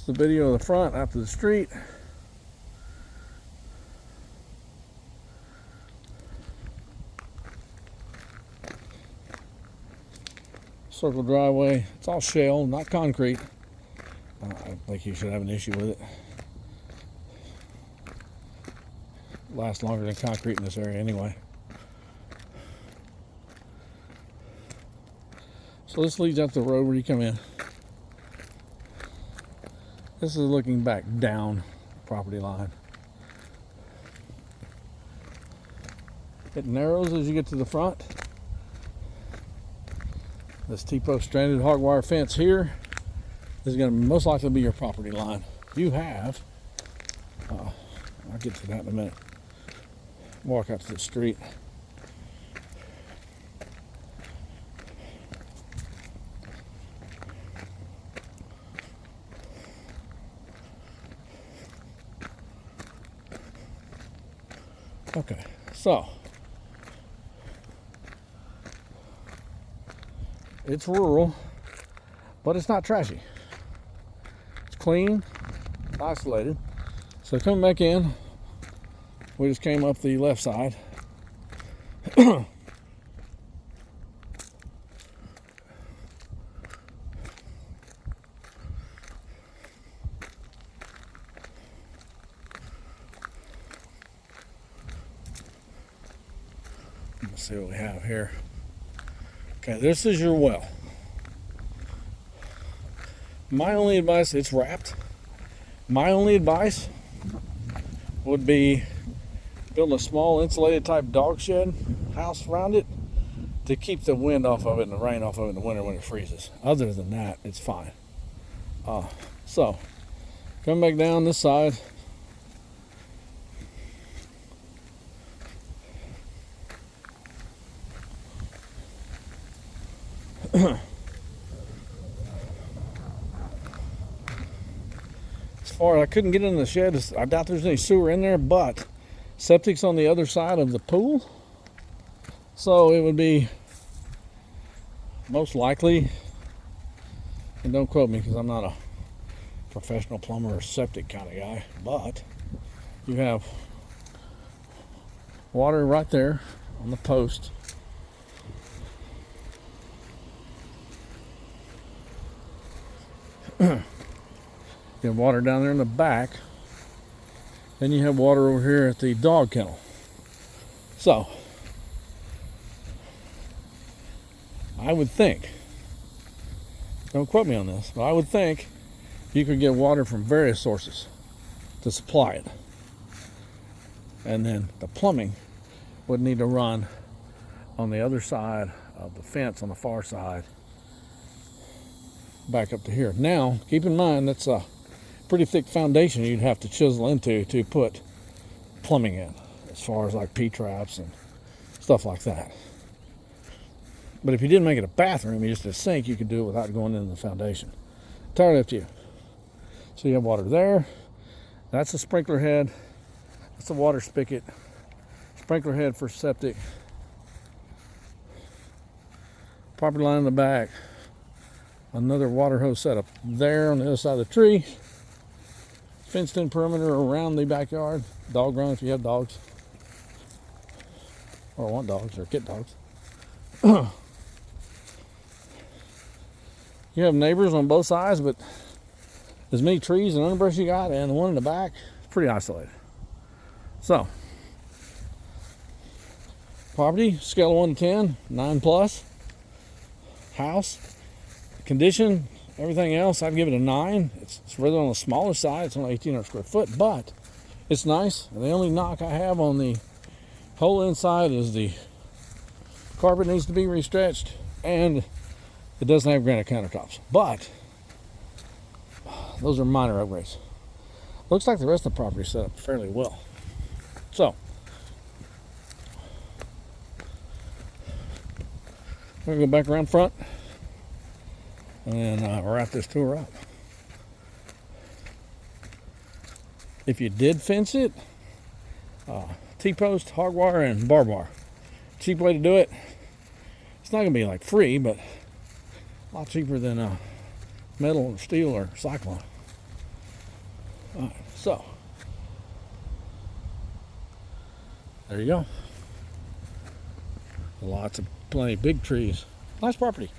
the video of the front out to the street. Circle driveway. It's all shale, not concrete. I don't think you should have an issue with it. Lasts longer than concrete in this area anyway. So this leads up the road where you come in. This is looking back down the property line. It narrows as you get to the front. This T-post stranded hog wire fence here is going to most likely be your property line. You have, I'll get to that in a minute. Walk out to the street. Okay, so it's rural, but it's not trashy. It's clean, isolated. So coming back in, we just came up the left side. Let's see what we have here. Okay, this is your well. My only advice, it's wrapped. My only advice would be build a small insulated type dog shed house around it to keep the wind off of it and the rain off of it in the winter when it freezes. Other than that, it's fine. So, come back down this side. As far as I couldn't get in the shed, I doubt there's any sewer in there, but septic's on the other side of the pool, so it would be most likely, and don't quote me because I'm not a professional plumber or septic kind of guy, but you have water right there on the post. You have water down there in the back. Then you have water over here at the dog kennel. So, I would think, don't quote me on this, but I would think you could get water from various sources to supply it. And then the plumbing would need to run on the other side of the fence on the far side back up to here. Now, keep in mind that's a pretty thick foundation you'd have to chisel into to put plumbing in, as far as like P-traps and stuff like that. But if you didn't make it a bathroom, you just a sink, you could do it without going into the foundation. Entirely up to you. So you have water there. That's a sprinkler head. That's a water spigot. Sprinkler head for septic. Property line in the back. Another water hose setup there on the other side of the tree. Fenced in perimeter around the backyard. Dog run if you have dogs. Or want dogs or get dogs. You have neighbors on both sides, but as many trees and underbrush you got, and the one in the back, it's pretty isolated. So, property, scale of 1 to 10, 9 plus. House, condition, everything else, I'd give it a 9. It's rather on the smaller side. It's only 1,800 square foot, but it's nice. And the only knock I have on the whole inside is the carpet needs to be restretched, and it doesn't have granite countertops. But those are minor upgrades. Looks like the rest of the property is set up fairly well. So, we're going to go back around front and wrap this tour up. If you did fence it, T-post, hog wire, and barbed wire. Cheap way to do it. It's not going to be like free, but a lot cheaper than metal or steel or cyclone. All right, so there you go. Lots of plenty of big trees. Nice property.